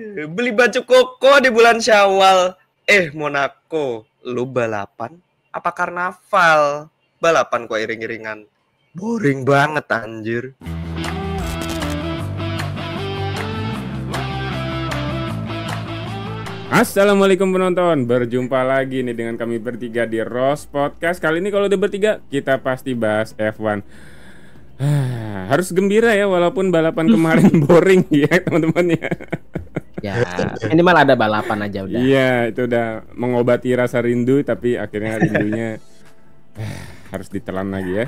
Beli baju koko di bulan Syawal. Monaco, lu balapan apa karnaval? Balapan kok iring-iringan. Boring banget anjir. Assalamualaikum penonton, berjumpa lagi nih dengan kami bertiga di Rose Podcast. Kali ini kalau udah bertiga, kita pasti bahas F1. Harus gembira ya, walaupun balapan kemarin boring ya teman-teman ya. Ya, minimal ada balapan aja udah. Iya, itu udah mengobati rasa rindu, tapi akhirnya rindunya harus ditelan lagi ya.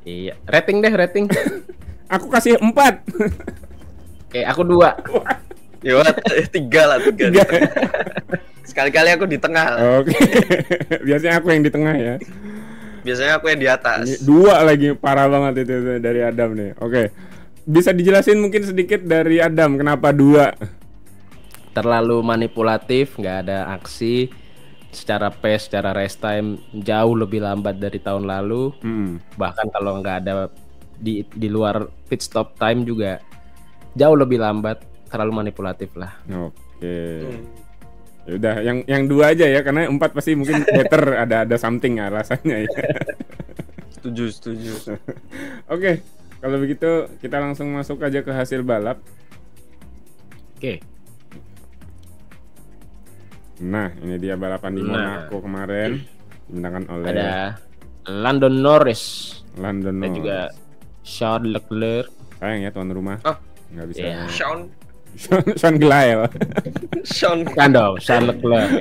Iya, rating. Aku kasih 4. Oke, aku 2. Ya, 3 lah. Sekali-kali aku di tengah. Oke. Biasanya aku yang di tengah ya. Biasanya aku yang di atas. Ini 2 lagi, parah banget itu dari Adam nih. Oke. Bisa dijelasin mungkin sedikit dari Adam kenapa 2? Terlalu manipulatif, nggak ada aksi. Secara pace, secara race time jauh lebih lambat dari tahun lalu. Bahkan kalau nggak ada di luar pit stop time juga jauh lebih lambat. Terlalu manipulatif lah. Oke. Ya udah, yang 2 aja ya, karena 4 pasti mungkin better, ada something alasannya ya. Setuju. Oke, kalau begitu kita langsung masuk aja ke hasil balap. Oke. Nah, ini dia balapan di Monaco kemarin, dimenangkan oleh Ada Lando Norris Lando dan juga Charles Leclerc. Sayang ya tuan rumah. Nggak bisa. Iya. Sean Gelael. Charles Leclerc.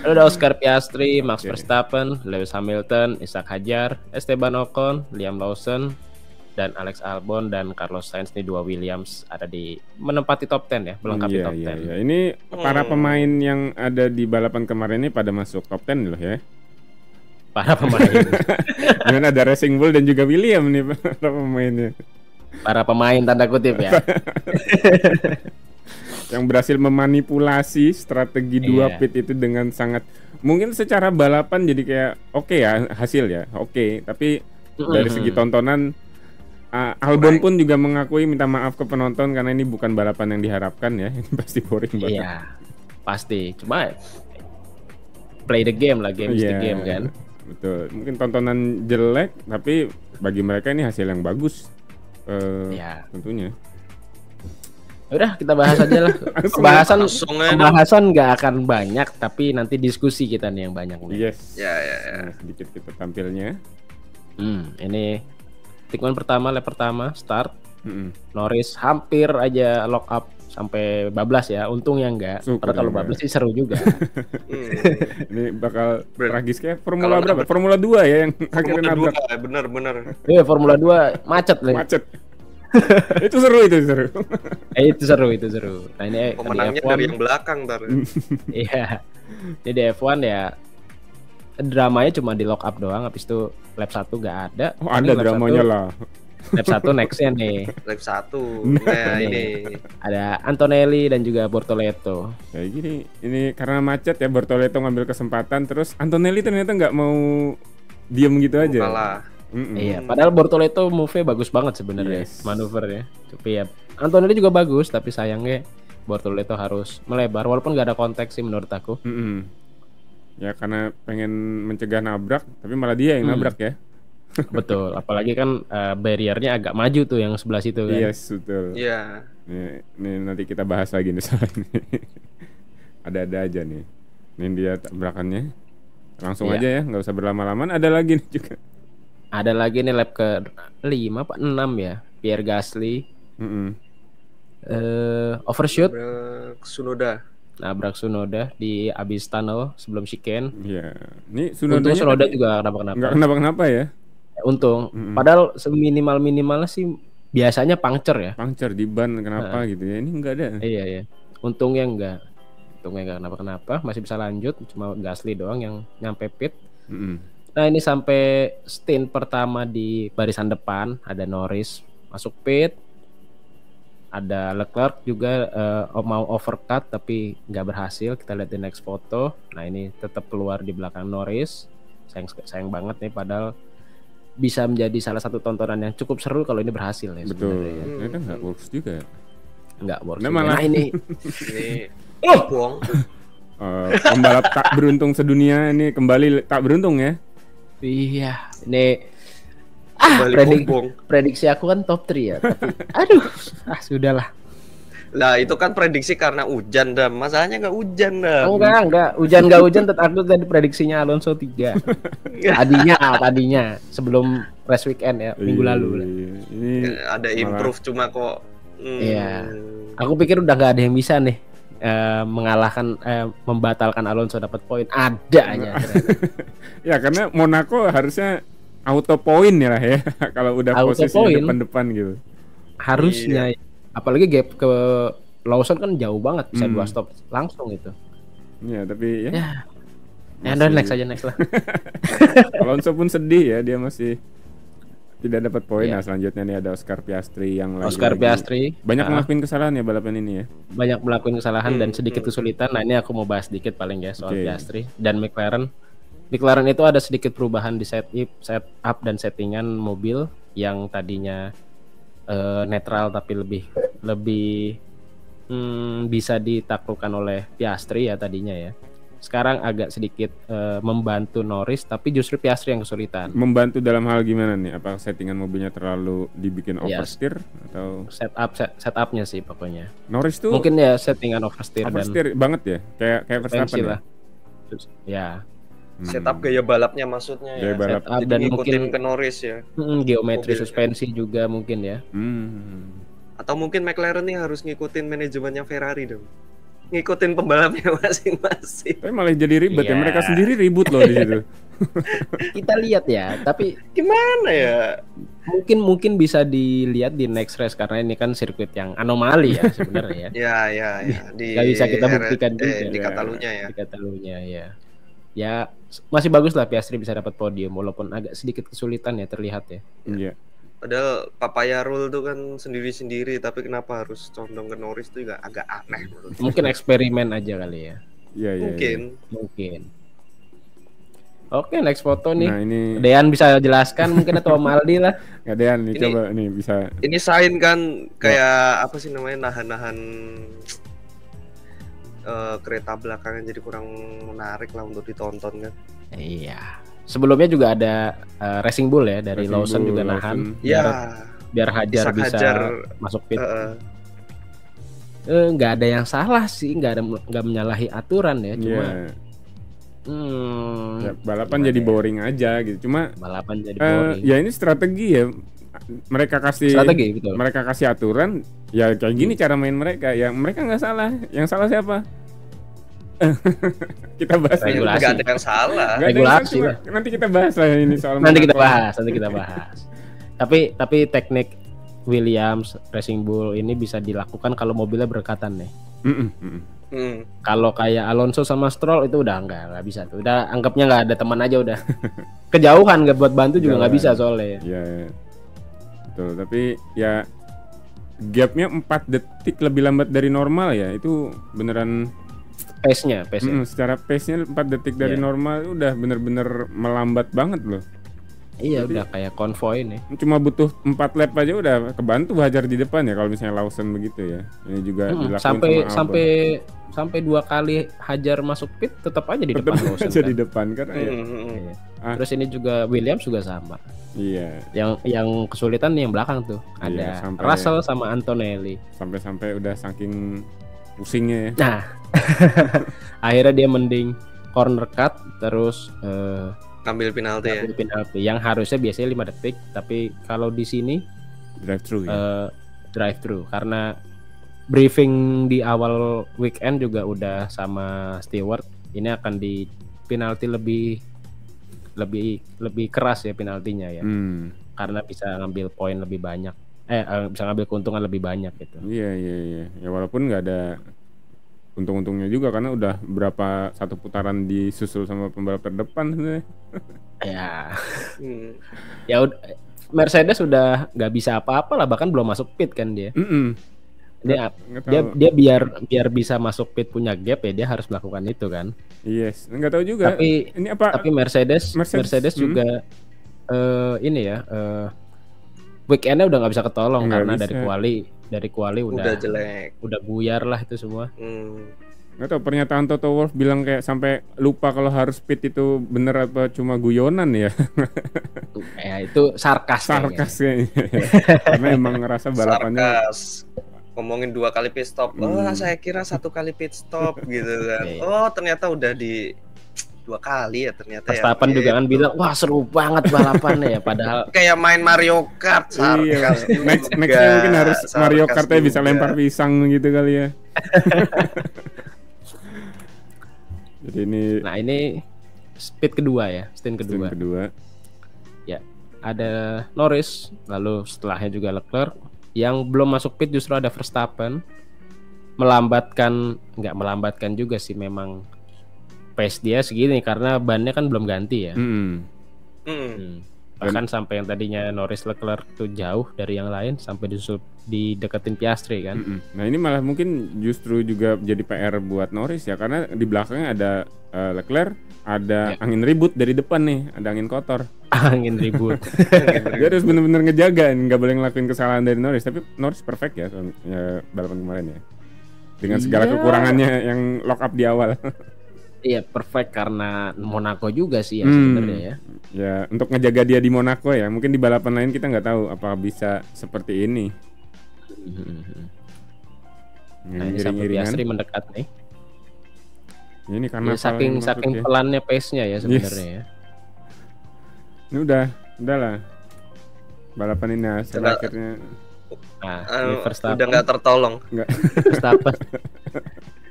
Lalu ada Oscar Piastri, Max Verstappen, Lewis Hamilton, Isaac Hadjar, Esteban Ocon, Liam Lawson, dan Alex Albon dan Carlos Sainz. Nih 2 Williams ada di menempati top 10 ya, melengkapi top 10. Iya. Ini para pemain yang ada di balapan kemarin ini pada masuk top 10 loh ya. Para pemain. Dengan ada Racing Bull dan juga William nih para pemainnya. Para pemain tanda kutip ya. Yang berhasil memanipulasi strategi 2 pit itu dengan sangat, mungkin secara balapan jadi kayak oke ya hasil ya. Oke, tapi dari segi tontonan Albon pun juga mengakui, minta maaf ke penonton karena ini bukan balapan yang diharapkan ya. Ini pasti boring banget. Iya, pasti. Cuma play the game lah, game is the game kan. Betul. Mungkin tontonan jelek, tapi bagi mereka ini hasil yang bagus. Tentunya. Udah, kita bahas aja lah. Pembahasan nggak akan banyak, tapi nanti diskusi kita nih yang banyak nih. Yes. Ya. Sedikit kita tampilnya. Ini tikungan pertama, lap pertama, start. Norris hampir aja lock up sampai bablas ya. Untungnya enggak. Karena kalau bablas sih seru juga. Ini bakal tragis kayak Formula berapa? Formula 2 ya yang akhirnya nabrak. Bener. Iya, Formula 2 macet. Itu seru. Itu seru. Nah, ini pemenangnya dari yang belakang ntar. Iya. Ini di F1 ya dramanya cuma di lock up doang, habis itu lap 1 nggak ada. Ada dramanya lah. Lap 1 nextnya nih. Lap 1. Nah, ini ada Antonelli dan juga Bortoleto. Kayak gini, ini karena macet ya, Bortoleto ngambil kesempatan, terus Antonelli ternyata nggak mau diem gitu aja. Kalah. Iya, padahal Bortoleto move-nya bagus banget sebenarnya, manuvernya. Tapi ya Antonelli juga bagus, tapi sayangnya Bortoleto harus melebar walaupun nggak ada konteks sih menurut aku. Ya karena pengen mencegah nabrak, tapi malah dia yang nabrak ya. Betul, apalagi kan barriernya agak maju tuh yang sebelah situ kan. Yes, betul. Iya. Nih nanti kita bahas lagi nih soal ini. Ada aja nih. Ini dia tabrakannya. Langsung aja ya, nggak usah berlama-lama. Ada lagi nih juga. Ada lagi nih lap ke 5 apa 6 ya. Pierre Gasly. Overshoot. Nabrak Tsunoda di abis tunnel sebelum chicane. Iya. Ini Tsunoda juga kenapa-kenapa. Nggak kenapa-kenapa ya. Untung. Padahal seminimal-minimalnya sih biasanya puncture ya. Puncture di ban kenapa gitu ya. Ini enggak ada. Iya. Untungnya enggak kenapa-kenapa, masih bisa lanjut. Cuma Gasly doang yang nyampe pit. Nah, ini sampai stint pertama di barisan depan ada Norris masuk pit. Ada Leclerc juga mau overcut tapi nggak berhasil. Kita lihat di next foto. Nah, ini tetap keluar di belakang Norris. Sayang banget nih, padahal bisa menjadi salah satu tontonan yang cukup seru kalau ini berhasil ya. Betul. Ternyata nggak works juga. Enggak boros. Nah, malah. Nah ini Buang. Pembalap tak beruntung sedunia ini kembali tak beruntung ya. iya, ini Kembali bombong. prediksi aku kan top 3 ya, tapi aduh, sudahlah. Lah itu kan prediksi karena hujan, Dam. Masalahnya nggak hujan, Dam. Enggak, nggak hujan tetap aku tadi prediksinya Alonso 3. Tadinya sebelum race weekend ya, minggu lalu lah. Ini Ada improve cuma kok. Iya. Aku pikir udah nggak ada yang bisa nih mengalahkan membatalkan Alonso dapat poin. Ada aja. Ya karena Monaco harusnya auto point ya lah ya kalau udah Auto posisi point. depan-depan gitu. Harusnya. Apalagi gap ke Lawson kan jauh banget, bisa 2 stop langsung gitu. Iya, tapi ya. Ya udah next lah. Alonso pun sedih ya, dia masih tidak dapat poin. Iya. Nah, selanjutnya nih ada Oscar Piastri yang Oscar Piastri banyak ngelakuin kesalahan ya balapan ini ya. banyak melakukan kesalahan dan sedikit kesulitan. Nah, ini aku mau bahas sedikit paling ya soal Piastri dan McLaren. McLaren itu ada sedikit perubahan di setup dan settingan mobil yang tadinya netral tapi lebih bisa ditaklukkan oleh Piastri ya tadinya ya. Sekarang agak sedikit membantu Norris, tapi justru Piastri yang kesulitan. Membantu dalam hal gimana nih? Apa settingan mobilnya terlalu dibikin Yes. oversteer atau Setupnya sih pokoknya. Norris tuh Mungkin ya settingan oversteer banget ya, kayak Verstappen suspensi ya. lah. Ya. Setup gaya balapnya maksudnya Gaya ya. balap. Setup Jadi dan ngikutin mungkin ke Norris ya. Geometri Mobilnya. suspensi juga mungkin ya. Atau mungkin McLaren nih harus ngikutin manajemennya Ferrari dong. Ngikutin pembalapnya masing-masing. Tapi malah jadi ribet ya. Iya. Mereka sendiri ribut loh di situ. Kita lihat ya, tapi Gimana ya? mungkin bisa dilihat di next race karena ini kan sirkuit yang anomali ya sebenarnya ya. Ya. Di Gak bisa kita buktikan juga di Catalunya ya. Di Catalunya ya. Ya masih bagus lah Piastri bisa dapat podium walaupun agak sedikit kesulitan ya terlihat ya. Iya. Padahal Papaya Rule tuh kan sendiri-sendiri, tapi kenapa harus condong ke Norris tuh juga agak aneh menurut saya. Mungkin eksperimen aja kali ya. Iya. Mungkin. Oke, next foto nih. Nah, ini Dean bisa jelaskan mungkin atau Maldi lah. nggak Dean nih, Ini- coba nih bisa. Ini sign kan kayak apa sih namanya, nahan-nahan kereta belakangan jadi kurang menarik lah untuk ditonton kan. Iya. Sebelumnya juga ada Racing Bull ya dari Racing Lawson Bull, juga Lawson. nahan Ya, biar Hajar Ishak bisa Hajar, masuk pit. heeh. Nggak ada yang salah sih, nggak menyalahi aturan ya, cuma Ya, balapan gimana jadi ya? boring aja gitu. Cuma Balapan jadi boring. ya ini strategi ya. Mereka kasih Strategi, betul. Mereka kasih aturan ya kayak gini cara main mereka. Ya mereka nggak salah. Yang salah siapa? Kita bahas ini. Regulasi. Nggak ada yang salah. Nggak ada yang Regulasi salah, lah. nanti kita bahas lah ini soal Nanti kita Monaco. bahas. Tapi teknik Williams Racing Bull ini bisa dilakukan kalau mobilnya berdekatan nih. Kalau kayak Alonso sama Stroll itu udah nggak bisa tuh. Udah anggapnya nggak ada teman aja udah. Kejauhan nggak buat bantu juga nggak bisa soalnya. Ya, betul. Tapi ya gapnya 4 detik lebih lambat dari normal ya. Itu beneran Pace-nya. secara pace-nya 4 detik dari Iya. normal itu udah bener-bener melambat banget loh. Iya udah kayak konvoy nih. Cuma butuh 4 lap aja udah kebantu Hajar di depan ya kalau misalnya Lawson begitu ya. Ini juga dilakukan sama Albon. Sampai 2 kali Hajar masuk pit tetap aja di Tetap depan Lawson aja kan. di depan kan. Ya. Iya. Ah. Terus ini juga Williams juga sama. Iya, Yang kesulitan nih yang belakang tuh. Iya, Ada sampai- Russell sama Antonelli. sampai udah saking pusingnya ya. Nah, akhirnya dia mending corner cut terus Ngambil penalti ya. ambil penalti yang harusnya biasanya 5 detik, tapi kalau di sini Drive thru ya. drive thru karena briefing di awal weekend juga udah sama Stewart ini akan di penalti lebih keras ya penaltinya ya. Karena bisa ngambil poin lebih banyak. Bisa ngambil keuntungan lebih banyak gitu. Iya. Ya walaupun nggak ada untung-untungnya juga karena udah berapa satu putaran disusul sama pembalap terdepan sebenarnya. Ya. Hmm. Ya Mercedes udah nggak bisa apa-apa lah, bahkan belum masuk pit kan dia. Dia Nggak tahu. dia biar bisa masuk pit punya gap ya dia harus melakukan itu kan. Yes, nggak tahu juga. Tapi ini apa? Tapi Mercedes juga ini ya weekendnya udah nggak bisa ketolong Nggak karena bisa. dari quali dari quali udah jelek, udah buyar lah itu semua. Nggak tahu, pernyataan Toto Wolff bilang kayak sampai lupa kalau harus pit itu bener apa cuma guyonan ya. Itu sarkas kayaknya. Karena emang ngerasa balapannya sarkas. Ngomongin 2 kali pit stop. Saya kira 1 kali pit stop gitu kan. Ternyata udah di 2 kali ya ternyata. Verstappen juga kan bilang, wah seru banget balapannya ya, padahal kayak main Mario Kart. Sarkas. Nextnya mungkin harus Mario Kartnya bisa lempar pisang gitu kali ya. Jadi ini stint kedua. Ya, ada Norris, lalu setelahnya juga Leclerc. Yang belum masuk pit justru ada Verstappen. Nggak melambatkan juga sih, memang pace dia segini karena bannya kan belum ganti ya. Bahkan sampai yang tadinya Norris Leclerc tuh jauh dari yang lain sampai dideketin Piastri kan. Nah ini malah mungkin justru juga jadi PR buat Norris ya, karena di belakangnya ada Leclerc, ada angin ribut dari depan nih, ada angin kotor. Angin ribut. Dia harus bener-bener ngejaga, nggak boleh ngelakuin kesalahan dari Norris. Tapi Norris perfect ya balapan kemarin ya, dengan segala kekurangannya yang lock up di awal. Iya, perfect karena Monaco juga sih ya sebenarnya ya. Ya, untuk ngejaga dia di Monaco ya. Mungkin di balapan lain kita nggak tahu apa bisa seperti ini. Nah, ini sampai Piastri mendekat nih. Ini karena saking pelannya pace-nya ya sebenarnya ya. Ini udahlah. Balapan ini hasil akhirnya. Nah, ini Verstappen udah nggak tertolong.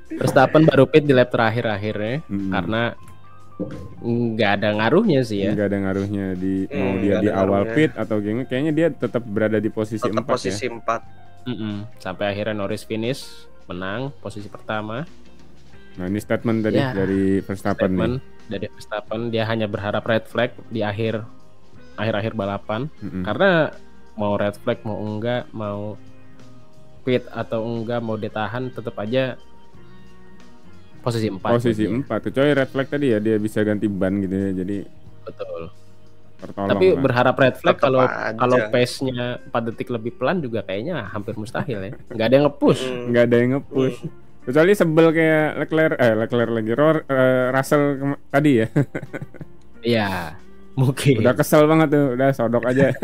Verstappen baru pit di lap terakhir-akhirnya karena nggak ada ngaruhnya sih ya. Nggak ada ngaruhnya mau dia di awal pit atau kayaknya dia tetap berada di posisi 4 4. Sampai akhirnya Norris finish menang posisi pertama. Nah ini statement tadi dari Verstappen. Dari Verstappen, dia hanya berharap red flag di akhir balapan karena mau red flag mau enggak, mau pit atau enggak, mau ditahan tetap aja posisi 4. Kecuali red flag tadi ya, dia bisa ganti ban gitu ya. Jadi betul. Tertolong tapi lah. Berharap red flag kalau pace-nya 4 detik lebih pelan juga kayaknya hampir mustahil ya. Nggak ada yang nge-push. Kecuali sebel kayak Leclerc lagi Russell tadi ya. Iya, mungkin. Udah kesel banget tuh, udah sodok aja.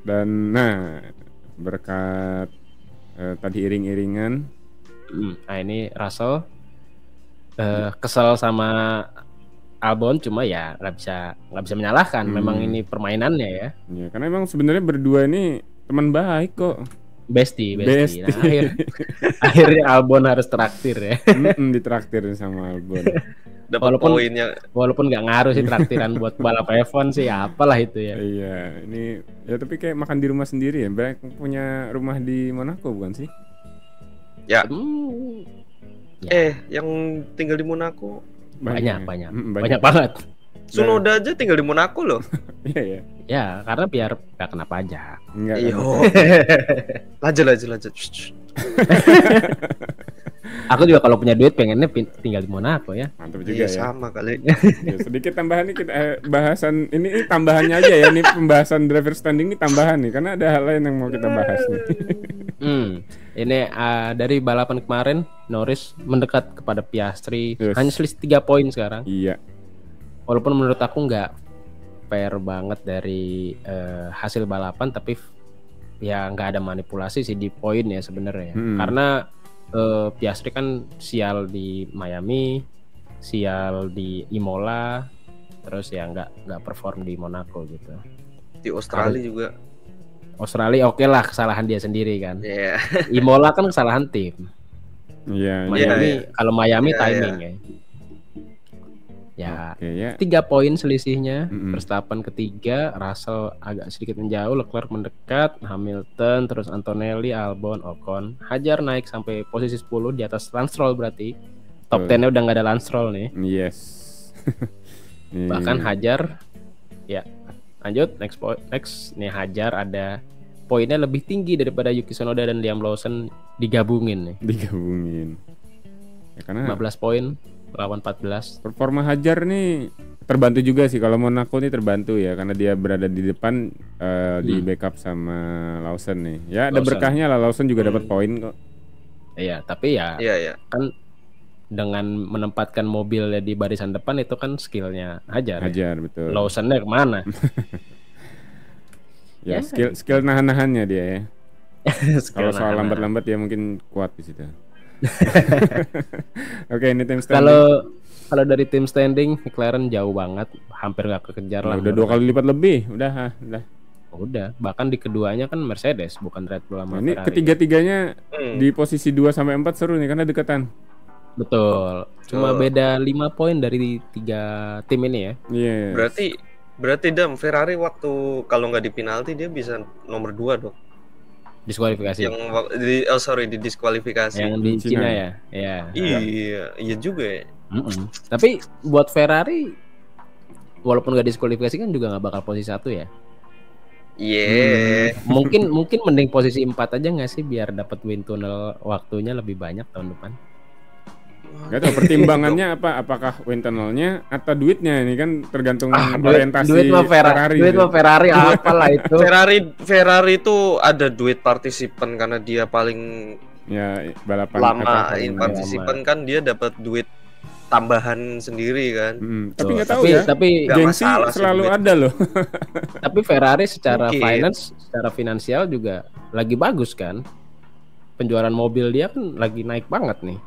Dan berkat tadi iring-iringan. Nah ini Russell kesel sama Albon, cuma ya nggak bisa menyalahkan. Memang ini permainannya ya. Ya karena emang sebenarnya berdua ini teman baik kok. Bestie. Nah, akhirnya Albon harus traktir ya. Ditraktir sama Albon. Walaupun nggak ngaruh sih traktiran buat balap F1 sih, apalah itu ya. Iya, ini ya tapi kayak makan di rumah sendiri ya. Banyak punya rumah di Monaco bukan sih? Ya. Yang tinggal di Monaco banyak banget. Tsunoda aja tinggal di Monaco loh. Iya. Ya, karena biar nggak kena pajak. Lanjut. Aku juga kalau punya duit pengennya tinggal di Monaco ya. Mantap juga ya. Sama kali. Ya, sedikit tambahan nih kita bahasan ini tambahannya aja ya. Ini pembahasan driver standing ini tambahan nih karena ada hal lain yang mau kita bahas nih. Ini dari balapan kemarin Norris mendekat kepada Piastri, hanya selisih 3 poin sekarang. Iya. Walaupun menurut aku nggak fair banget dari hasil balapan, tapi ya nggak ada manipulasi sih di poin ya sebenarnya. Karena Piastri kan sial di Miami, sial di Imola, terus ya nggak perform di Monaco gitu. Di Australia juga. Australia oke lah, kesalahan dia sendiri kan. Yeah. Imola kan kesalahan tim. Iya. Miami kalau Miami timing ya. Ya, 3 poin selisihnya. Verstappen ketiga, Russell agak sedikit menjauh, Leclerc mendekat, Hamilton, terus Antonelli, Albon, Ocon. Hajar naik sampai posisi 10 di atas Lance Stroll berarti. Top 10-nya udah nggak ada Lance Stroll nih. Yes. Bahkan Hajar, ya lanjut next nih Hajar ada poinnya lebih tinggi daripada Yuki Tsunoda dan Liam Lawson digabungin nih. Ya, karena 15 poin. lawan 14. Performa Hajar nih terbantu juga sih, kalau Monaco nih terbantu ya karena dia berada di depan di backup sama Lawson nih. Ya ada Lawson. berkahnya lah, Lawson juga dapat poin kok. Iya, tapi ya Iya. kan dengan menempatkan mobilnya di barisan depan itu kan skillnya Hajar. Hajar ya. betul. Lawsonnya kemana? Ya, Ya. skill nahan-nahannya dia ya. Kalau soal nahan-nahan. lambat-lambat ya mungkin kuat di situ. Oke, ini tim standing. Kalau dari tim standing McLaren jauh banget, hampir nggak kekejar lah. Udah 2 kali lipat lebih, udah. Udah, bahkan di keduanya kan Mercedes bukan Red Bull sama Nah, ini Ferrari. ketiga-tiganya di posisi 2 sampai 4 seru nih karena deketan. Betul. Cuma beda 5 poin dari 3 tim ini ya. Yes. Berarti Dam, Ferrari waktu kalau nggak di penalti dia bisa nomor 2 dong. Diskualifikasi. Di diskualifikasi. Yang di Cina ya. Ya. Iya juga ya. Tapi buat Ferrari walaupun nggak diskualifikasi kan juga nggak bakal posisi 1 ya. Iya. Mungkin mending posisi 4 aja nggak sih biar dapat win tunnel waktunya lebih banyak tahun depan. Gak tau pertimbangannya apa? Apakah wind tunnelnya atau duitnya? Ini kan tergantung orientasi duit mah Ferrari. Duit mah Ferrari apalah itu. Ferrari itu ada duit partisipan karena dia paling ya balapan lama partisipan kan dia dapat duit tambahan sendiri kan. Tapi nggak tahu ya. Tapi gengsi selalu ada loh. Tapi Ferrari secara finance, secara finansial juga lagi bagus kan. Penjualan mobil dia kan lagi naik banget nih.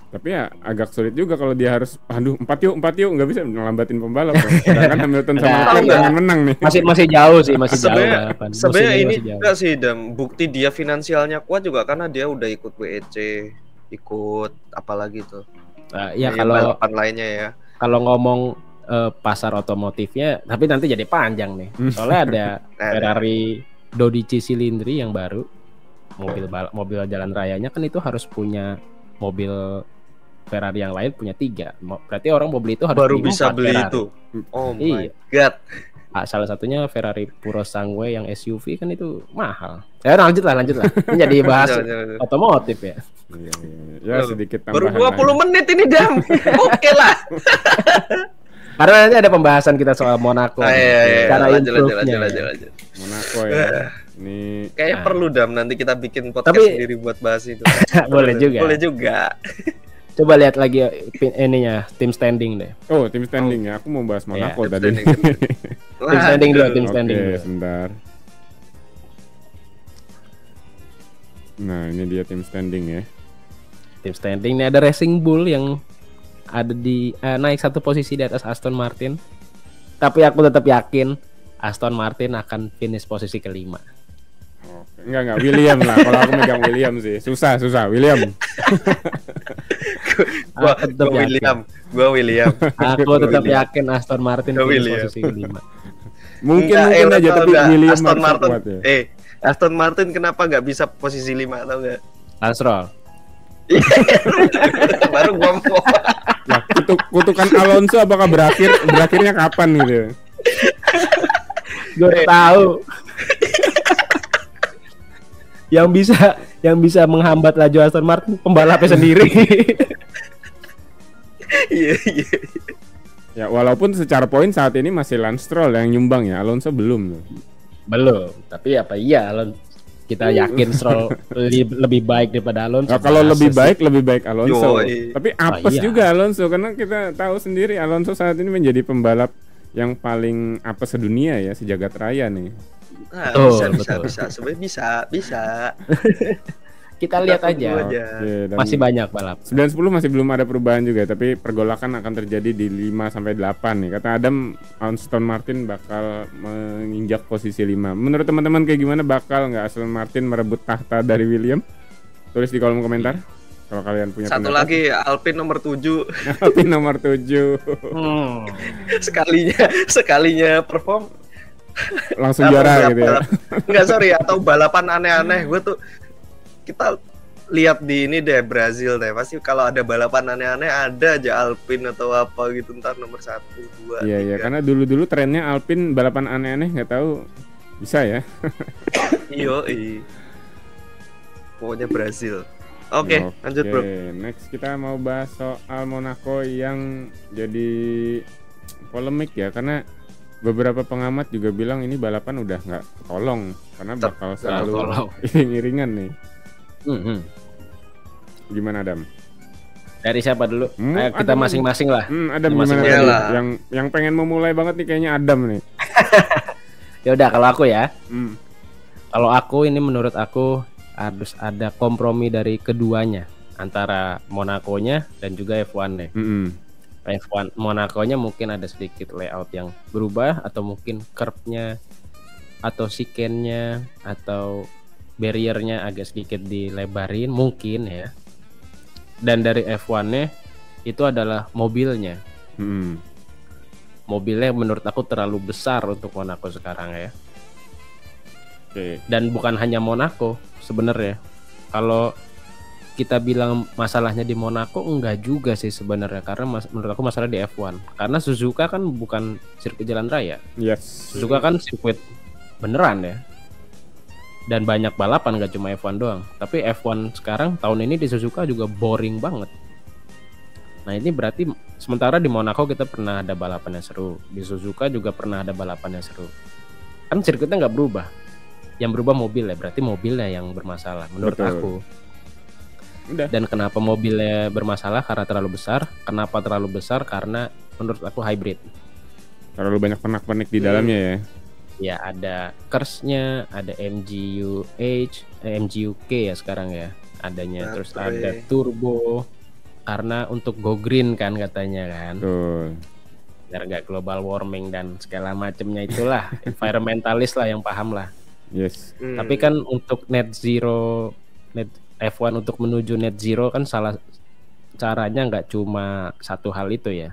Tapi ya agak sulit juga kalau dia harus empat yuk nggak bisa ngelambatin pembalap. Sedangkan Hamilton sama Leclerc jangan menang nih. Masih jauh sih, masih jauh. Sebenarnya ini juga sih Dam, bukti dia finansialnya kuat juga karena dia udah ikut WEC, ikut apalagi tuh. Ya kalau balapan lainnya ya. Kalau ngomong pasar otomotifnya, tapi nanti jadi panjang nih. Soalnya ada Ferrari 12 silindri yang baru. Mobil jalan rayanya kan itu harus punya mobil Ferrari yang lain punya 3. Berarti orang mau beli itu harus baru bisa beli Ferrari. itu. Oh my god. Salah satunya Ferrari Purosangue yang SUV kan itu mahal. Lanjut lah. Ini jadi bahas otomotif ya. Ya sedikit tambahan. Baru 20 menit ini Dam. Oke lah. Karena nanti ada pembahasan kita soal Monaco. Cara lanjut. Monaco ya. Ini kayak perlu Dam, nanti kita bikin podcast sendiri buat bahas itu. Boleh juga. Coba lihat lagi ininya tim standing deh. Oh, tim standing ya. Aku mau bahas Monaco tadi. Tim standing dulu. Oke, sebentar. Nah, ini dia tim standing ya. Tim standing ini ada Racing Bull yang ada di naik 1 posisi di atas Aston Martin. Tapi aku tetap yakin Aston Martin akan finish posisi kelima. Enggak William lah. Kalau aku megang William sih. Susah William. Gua William. Aku tetap yakin Aston Martin finish posisi kelima. Mungkin aja tapi William Aston Martin. Kuat ya. Aston Martin kenapa nggak bisa posisi 5 atau enggak? Lance Stroll. Baru gua mau. Nah, kutukan Alonso apakah berakhirnya kapan gitu? Gue tahu. Yang bisa menghambat laju Aston Martin pembalapnya sendiri. Iya. Ya walaupun secara poin saat ini masih Lance Stroll yang nyumbang ya, Alonso belum. Belum, tapi kita yakin Stroll lebih baik daripada Alonso. Nah, kalau lebih baik Alonso. Tapi apes iya. juga Alonso karena kita tahu sendiri Alonso saat ini menjadi pembalap yang paling apes sedunia ya, sejagat raya nih. Nah, bisa. Sebenarnya bisa. Kita lihat aja. Masih banyak balap. 9-10 masih belum ada perubahan juga, tapi pergolakan akan terjadi di 5-8 nih. Kata Adam, Aston Martin bakal menginjak posisi 5. Menurut teman-teman kayak gimana, bakal nggak Aston Martin merebut tahta dari William? Tulis di kolom komentar kalau kalian punya satu pendapat. Lagi Alpine nomor 7. Alpine nomor 7. Sekalinya perform langsung juara gitu ya. Enggak, sorry, atau balapan aneh-aneh. Gue tuh kita lihat di ini deh, Brazil deh, pasti kalau ada balapan aneh-aneh ada aja Alpine atau apa gitu, ntar nomor 1, 2, 3. Iya, karena dulu trennya Alpine balapan aneh-aneh, nggak tahu bisa ya. Iya. Pokoknya Brazil. Oke, lanjut bro. Next kita mau bahas soal Monaco yang jadi polemik ya, karena beberapa pengamat juga bilang ini balapan udah nggak tolong karena bakal selalu iring-iringan nih. Gimana Adam? Dari siapa dulu? Ayo kita masing-masing lah. Adam gimana? Yang pengen memulai banget nih kayaknya Adam nih. Ya udah kalau aku ya. Kalau aku ini menurut aku harus ada kompromi dari keduanya antara Monaco-nya dan juga F1-nya. F1 Monaco-nya mungkin ada sedikit layout yang berubah atau mungkin curve-nya atau chicane-nya atau barrier-nya agak sedikit dilebarin mungkin ya. Dan dari F1-nya itu adalah mobilnya. Mobilnya menurut aku terlalu besar untuk Monaco sekarang ya. Dan bukan hanya Monaco sebenarnya. Kalau kita bilang masalahnya di Monaco enggak juga sih sebenarnya, karena menurut aku masalah di F1. Karena Suzuka kan bukan sirkuit jalan raya. Yes. Suzuka kan sirkuit beneran ya. Dan banyak balapan gak cuma F1 doang. Tapi F1 sekarang tahun ini di Suzuka juga boring banget. Nah ini berarti sementara di Monaco kita pernah ada balapan yang seru, di Suzuka juga pernah ada balapan yang seru. Kan sirkuitnya nggak berubah. Yang berubah mobil ya, berarti mobilnya yang bermasalah menurut aku. Dan kenapa mobilnya bermasalah? Karena terlalu besar. Kenapa terlalu besar? Karena menurut aku hybrid. Terlalu banyak pernak-pernik di dalamnya ya. Ya ada KERS-nya, ada MGUK ya sekarang ya adanya. Terus ada turbo. Karena untuk go green kan katanya kan. Biar nggak global warming dan segala macamnya itulah. Environmentalis lah yang paham lah. Yes. Tapi kan untuk net zero, F1 untuk menuju net zero kan salah caranya nggak cuma satu hal itu ya.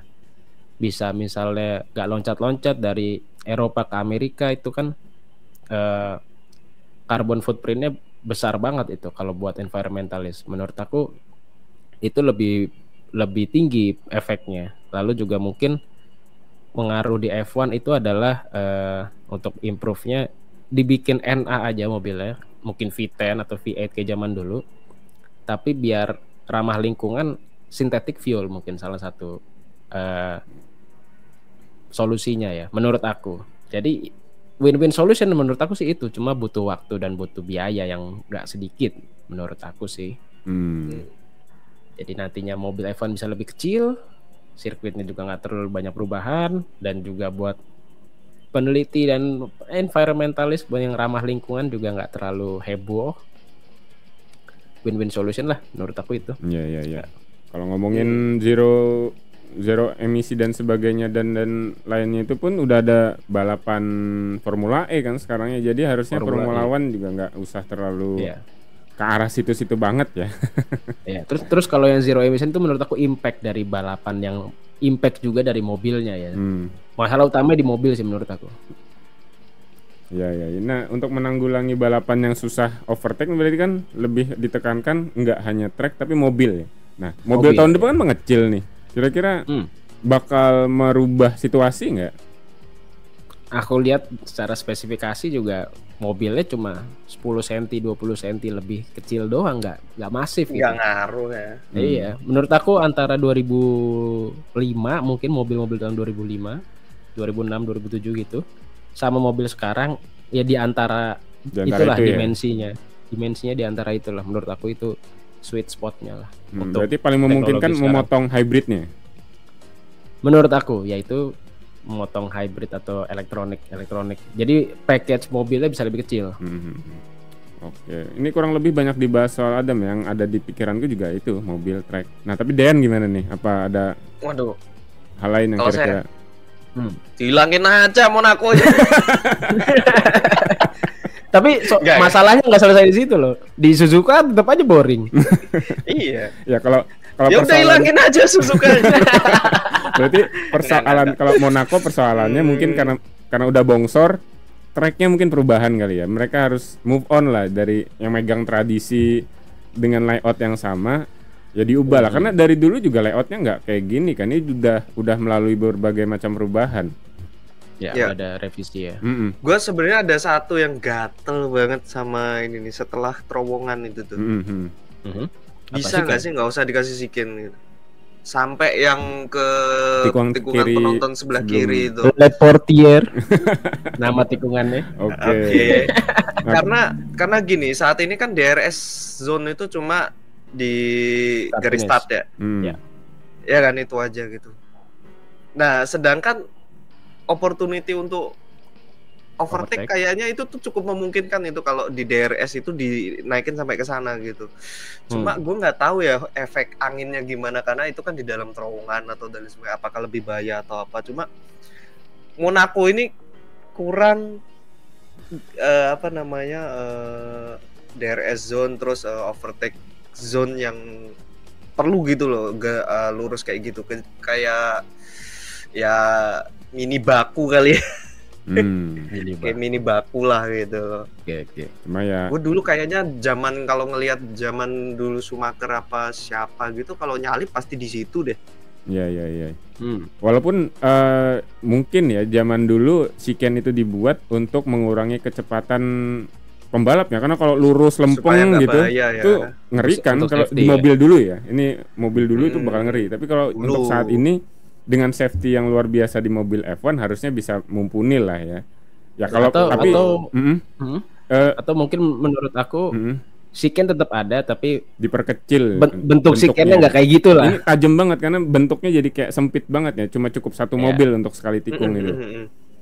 Bisa misalnya nggak loncat-loncat dari Eropa ke Amerika itu kan carbon footprintnya besar banget itu kalau buat environmentalis. Menurut aku itu lebih tinggi efeknya. Lalu juga mungkin pengaruh di F1 itu adalah untuk improve-nya dibikin NA aja mobilnya, mungkin V10 atau V8 kayak zaman dulu, tapi biar ramah lingkungan, synthetic fuel mungkin salah satu solusinya ya menurut aku. Jadi win-win solution menurut aku sih itu, cuma butuh waktu dan butuh biaya yang gak sedikit menurut aku sih. Jadi nantinya mobil F1 bisa lebih kecil, sirkuitnya juga gak terlalu banyak perubahan, dan juga buat peneliti dan environmentalis yang ramah lingkungan juga nggak terlalu heboh. Win-win solution lah menurut aku itu. Iya. Kalau ngomongin zero emisi dan sebagainya dan lainnya itu pun udah ada balapan Formula E kan sekarang ya. Jadi harusnya Formula One juga nggak usah terlalu ke arah situ-situ banget ya. Ya. Terus kalau yang zero emission itu menurut aku impact dari balapan yang impact juga dari mobilnya ya. Masalah utamanya di mobil sih menurut aku. Ya. Nah, untuk menanggulangi balapan yang susah overtake berarti kan lebih ditekankan nggak hanya track tapi mobil ya. Nah, mobil tahun depan kan mengecil nih. Kira-kira bakal merubah situasi nggak? Aku lihat secara spesifikasi juga mobilnya cuma 10 cm, 20 cm lebih kecil doang, nggak masif gitu. Nggak ngaruh ya. Iya, menurut aku antara 2005 mungkin mobil-mobil tahun 2005, 2006, 2007 gitu, sama mobil sekarang ya di antara itulah itu dimensinya. Dimensinya di antara itulah menurut aku itu sweet spotnya lah. Berarti paling memungkinkan memotong hybridnya. Menurut aku yaitu memotong hybrid atau elektronik. Jadi package mobilnya bisa lebih kecil. Oke, ini kurang lebih banyak dibahas soal Adam, yang ada di pikiranku juga itu mobil track. Nah, tapi Dean gimana nih? Apa ada hal lain yang kira-kira? Hilangin aja Monaco aja. Tapi masalahnya nggak selesai di situ loh. Di Suzuka tetap aja boring. Iya. Ya kalau ya udah hilangin aja Suzuka. Berarti persoalan kalau Monaco persoalannya mungkin karena udah bongsor, tracknya mungkin perubahan kali ya. Mereka harus move on lah dari yang megang tradisi dengan layout yang sama. Ya diubah lah, karena dari dulu juga layoutnya nggak kayak gini kan. Ini udah melalui berbagai macam perubahan. Ya. Ada revisi ya. Gue sebenarnya ada satu yang gatel banget sama ini nih setelah terowongan itu tuh. Bisa nggak sih nggak usah dikasih siken gitu. Sampai yang ke tikungan penonton sebelah kiri itu. Le Portier. Nama tikungannya. Oke. Karena gini, saat ini kan DRS zone itu cuma di garis start ya. Ya. Ya kan itu aja gitu. Nah, sedangkan opportunity untuk overtake kayaknya itu tuh cukup memungkinkan itu kalau di DRS itu dinaikin sampai ke sana gitu. Cuma gue nggak tahu ya efek anginnya gimana karena itu kan di dalam terowongan atau dari sebagainya, apakah lebih bahaya atau apa. Cuma Monaco ini kurang DRS zone terus overtake zone yang perlu gitu loh, lurus kayak gitu kayak ya mini baku kali ya. Kayak mini baku lah gitu. Oke. Cuma ya gue dulu kayaknya kalau ngelihat zaman dulu Schumacher apa siapa gitu kalau nyalip pasti di situ deh. Iya. Walaupun mungkin ya zaman dulu siken itu dibuat untuk mengurangi kecepatan pembalapnya karena kalau lurus lempeng gitu itu ngeri kan kalau di mobil dulu ya. Ini mobil dulu itu bakal ngeri. Tapi kalau untuk saat ini dengan safety yang luar biasa di mobil F1 harusnya bisa mumpuni lah ya. Ya kalau atau mungkin menurut aku siken tetap ada tapi diperkecil. Bentuk sikennya nggak kayak gitu lah. Ini tajam banget karena bentuknya jadi kayak sempit banget ya. Cuma cukup satu mobil untuk sekali tikung gitu.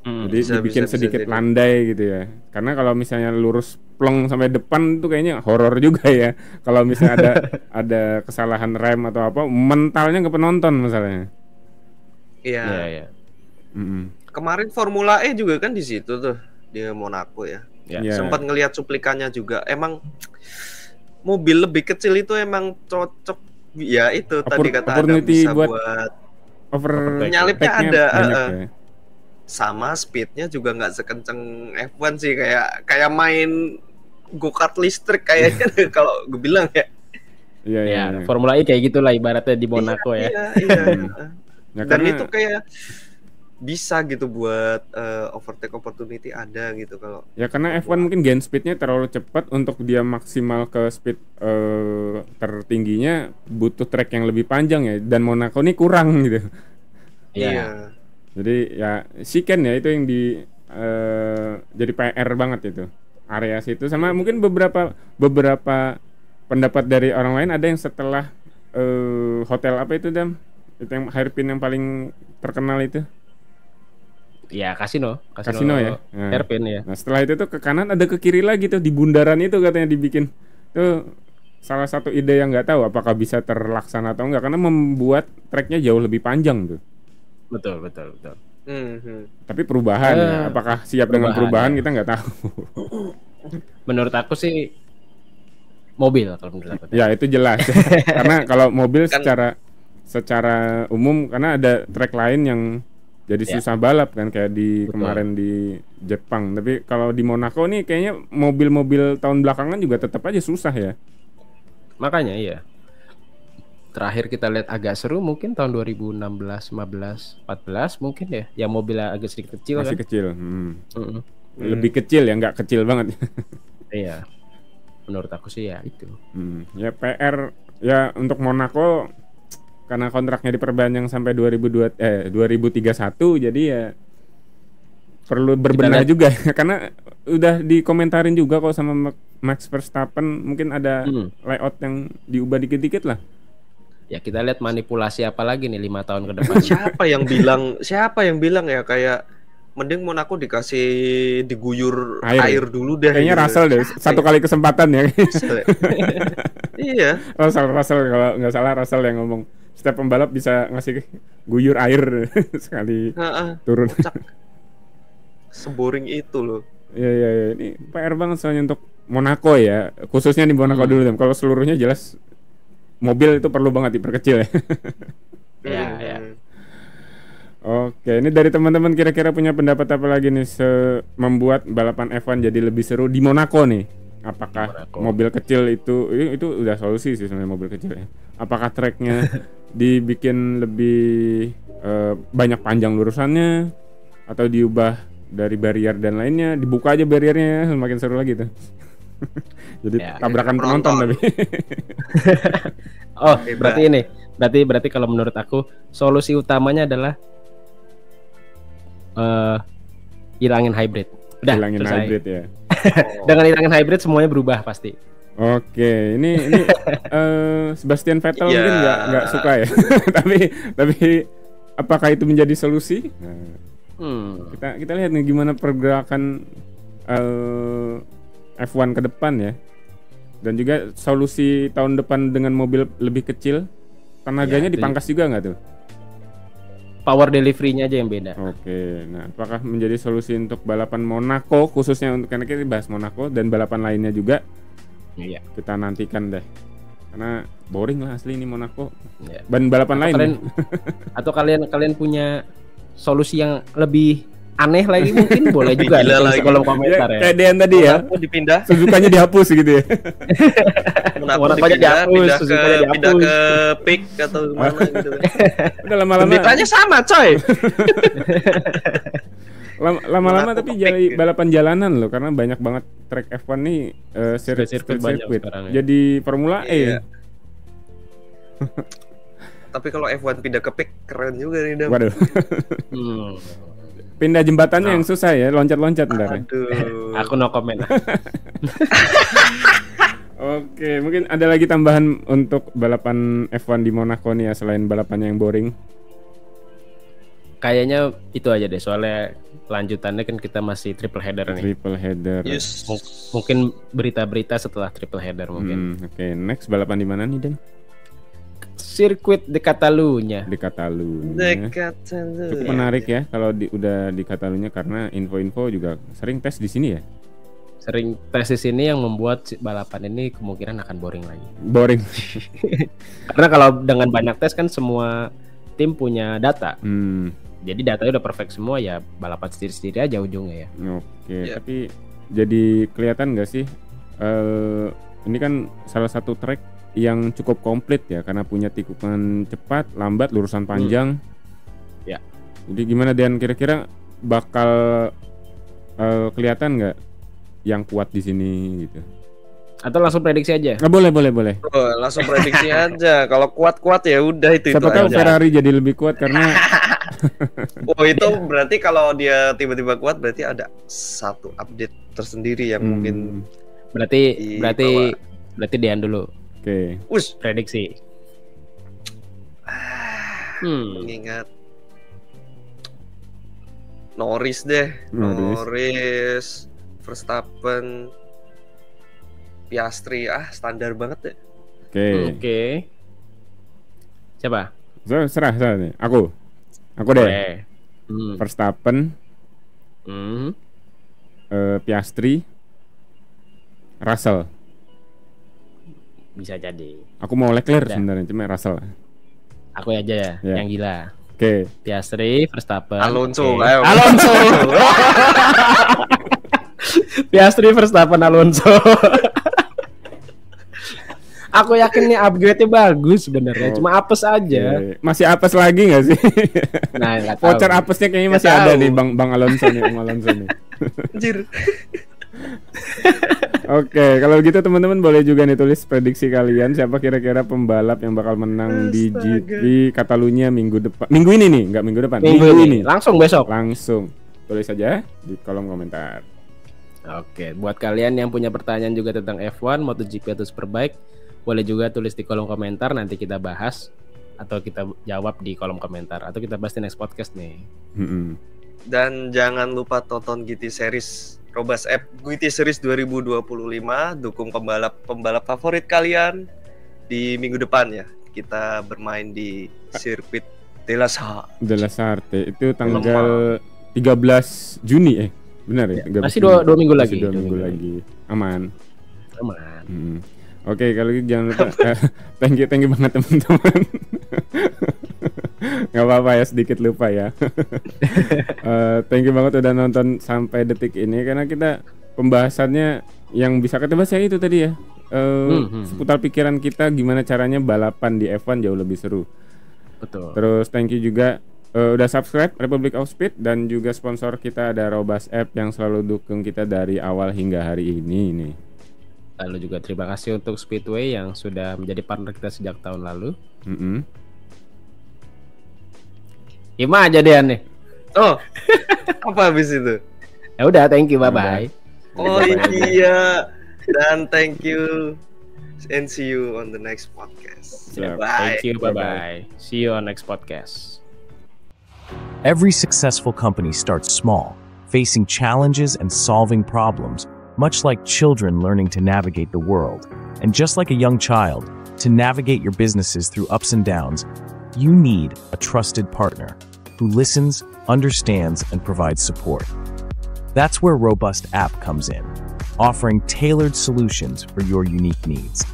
Jadi dibikin sedikit landai gitu ya. Karena kalau misalnya lurus plong sampai depan tuh kayaknya horor juga ya. Kalau misalnya ada kesalahan rem atau apa, mentalnya ke penonton masalahnya. Iya. Kemarin Formula E juga kan di situ tuh di Monaco ya. Sempat ngelihat cuplikannya juga. Emang mobil lebih kecil itu emang cocok ya itu tadi kata Adam bisa buat nyalipnya ada. Sama speednya juga nggak sekenceng F1 sih kayak main go-kart listrik kayaknya kalau gue bilang ya. Iya. Formula E kayak gitulah ibaratnya di Monaco ya. Ya, dan itu kayak bisa gitu buat overtake opportunity ada gitu kalau. Ya karena F1 mungkin gain speednya terlalu cepat untuk dia maksimal ke speed tertingginya butuh track yang lebih panjang ya dan Monaco ini kurang gitu. Iya. Jadi ya siken ya itu yang jadi PR banget itu area situ sama mungkin beberapa pendapat dari orang lain ada yang setelah hotel apa itu Dam? Itu yang hairpin yang paling terkenal itu. Ya kasino ya. Hairpin ya. Nah setelah itu tuh ke kanan ada ke kiri lagi tuh di bundaran itu katanya dibikin. Tuh salah satu ide yang nggak tahu apakah bisa terlaksana atau enggak karena membuat treknya jauh lebih panjang tuh. Betul. Tapi perubahan ya, apakah siap dengan perubahan kita nggak tahu. Menurut aku sih mobil kalau menurut aku. Ya itu jelas. Karena kalau mobil secara umum karena ada track lain yang jadi susah balap kan kayak kemarin di Jepang. Tapi kalau di Monaco nih kayaknya mobil-mobil tahun belakangan juga tetap aja susah ya. Makanya iya. Terakhir kita lihat agak seru mungkin tahun 2016, 15, 14 mungkin ya. Yang mobilnya agak sedikit kecil masih kan. Kecil. Lebih kecil ya, nggak kecil banget. Iya. Menurut aku sih ya itu. Ya PR ya untuk Monaco karena kontraknya diperpanjang sampai 2031 jadi ya perlu berbenah juga karena udah dikomentarin juga kok sama Max Verstappen mungkin ada layout yang diubah dikit-dikit lah. Ya kita lihat manipulasi apa lagi nih 5 tahun ke depan. Siapa yang bilang ya kayak mending Monaco dikasih diguyur air dulu deh. Kayaknya gitu. Russell deh satu kali kesempatan ya. Iya. Russell kalau nggak salah Russell yang ngomong setiap pembalap bisa ngasih guyur air sekali turun. Seboring itu loh. Iya. Ini PR banget soalnya untuk Monaco ya. Khususnya di Monaco dulu. Kalau seluruhnya jelas mobil itu perlu banget diperkecil ya. Iya. Oke, ini dari teman-teman kira-kira punya pendapat apa lagi nih membuat balapan F1 jadi lebih seru di Monaco nih? Apakah mobil kecil itu udah solusi sih sebenarnya mobil kecil ya? Apakah tracknya dibikin lebih banyak panjang lurusannya atau diubah dari barrier dan lainnya? Dibuka aja barriernya, semakin seru lagi tuh. Jadi tabrakan penonton tapi. Oh, berarti kalau menurut aku solusi utamanya adalah hilangin hybrid. Udah, hilangin selesai. Hybrid ya. Dengan hilangin hybrid semuanya berubah pasti. Oke, ini Sebastian Vettel mungkin nggak suka ya. tapi apakah itu menjadi solusi? Nah, kita lihat nih gimana pergerakan F1 ke depan ya. Dan juga solusi tahun depan dengan mobil lebih kecil, tenaganya dipangkas juga nggak tuh? Power delivery-nya aja yang beda. Oke, nah apakah menjadi solusi untuk balapan Monaco khususnya untuk karena kita bahas Monaco dan balapan lainnya juga? Iya. Kita nantikan deh. Karena boring lah asli ini Monaco. Iya. Dan balapan lain. Atau kalian punya solusi yang lebih aneh lagi mungkin boleh juga di kolom komentar ya. Kayak Dean tadi ya. Dipindah. Suzukanya dihapus gitu ya. Monaco dipindah ke pick atau mana gitu. Udah lama-lama. Beritanya sama, coy. Lama-lama tapi jadi balapan jalanan loh karena banyak banget track F1 nih sirkuit jadi Formula E. Tapi kalau F1 pindah ke pick keren juga nih, Dam. Waduh. Pindah jembatannya yang susah ya, loncat-loncat ntar. Aduh. Aku no comment. Oke, mungkin ada lagi tambahan untuk balapan F1 di Monaco nih ya selain balapannya yang boring. Kayaknya itu aja deh, soalnya lanjutannya kan kita masih triple header nih. Triple header. Yes. Mungkin berita-berita setelah triple header mungkin. Oke, next balapan di mana nih, Dan? Sirkuit di Catalunya. Di Catalunya. Cukup menarik ya kalau udah di Catalunya karena info-info juga sering tes di sini ya. Sering tes di sini yang membuat balapan ini kemungkinan akan boring lagi. Boring. Karena kalau dengan banyak tes kan semua tim punya data. Jadi datanya udah perfect semua ya, balapan sendiri-sendiri aja ujungnya ya. Oke, tapi jadi kelihatan nggak sih? Ini kan salah satu track yang cukup komplit ya karena punya tikungan cepat, lambat, lurusan panjang. Ya. Jadi gimana Dan, kira-kira bakal kelihatan nggak yang kuat di sini gitu? Atau langsung prediksi aja? Nah, boleh. Langsung prediksi aja. Kalau kuat-kuat ya udah itu. Siapa tahu Ferrari jadi lebih kuat karena. Oh itu berarti kalau dia tiba-tiba kuat berarti ada satu update tersendiri yang mungkin. Berarti Dean dulu. Oke. Prediksi. Mengingat Norris deh. Norris, Verstappen, Piastri, standar banget deh. Oke. Siapa? Serah nih. Aku deh. Verstappen, Piastri, Russell. Bisa jadi. Aku mau Leclerc sebenarnya, cuma Russell. Aku aja yang gila. Oke. Piastri, Verstappen. Alonso. Piastri, Verstappen, Alonso. Aku yakin nih upgrade-nya bagus sebenarnya, cuma apes aja. Masih apes lagi nggak sih? Nah, nggak tahu. Voucher apesnya kayaknya masih ada nih, Bang Alonso nih, Anjir. Oke, kalau gitu teman-teman boleh juga nih tulis prediksi kalian siapa kira-kira pembalap yang bakal menang di GP Catalunya minggu depan. Minggu ini nih, nggak minggu depan. Minggu ini. Langsung besok. Langsung. Tulis aja di kolom komentar. Oke, buat kalian yang punya pertanyaan juga tentang F1, MotoGP atau Superbike, boleh juga tulis di kolom komentar, nanti kita bahas atau kita jawab di kolom komentar atau kita bahas di next podcast nih. Dan jangan lupa tonton GT Series Robas App GT Series 2025, dukung pembalap favorit kalian di minggu depan ya. Kita bermain di sirkuit De La Sarte itu tanggal 13 Juni benar ya? Masih 2 minggu lagi. 2 minggu lagi. Aman. Oke, kalau gitu jangan lupa thank you banget teman-teman. Gak apa-apa ya, sedikit lupa ya. Thank you banget udah nonton sampai detik ini karena kita pembahasannya yang bisa kita bahas ya itu tadi ya. Seputar pikiran kita gimana caranya balapan di F1 jauh lebih seru. Betul. Terus thank you juga udah subscribe Republic of Speed dan juga sponsor kita ada Robas App yang selalu dukung kita dari awal hingga hari ini nih. Lalu juga terima kasih untuk Speedway yang sudah menjadi partner kita sejak tahun lalu. Ima aja deh nih. Oh, apa habis itu? Ya udah, thank you, bye-bye. Oh iya, dan thank you and see you on the next podcast. Bye. Thank you, bye-bye. See you on next podcast. Every successful company starts small, facing challenges and solving problems, much like children learning to navigate the world. And just like a young child, to navigate your businesses through ups and downs, you need a trusted partner who listens, understands, and provides support. That's where Robust App comes in, offering tailored solutions for your unique needs.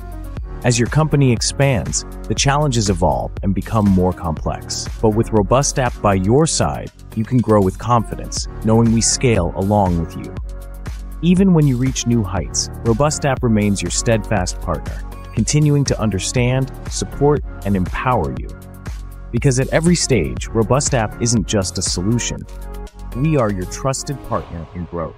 As your company expands, the challenges evolve and become more complex. But with Robust App by your side, you can grow with confidence, knowing we scale along with you. Even when you reach new heights, Robust App remains your steadfast partner, continuing to understand, support, and empower you. Because at every stage, Robust App isn't just a solution. We are your trusted partner in growth.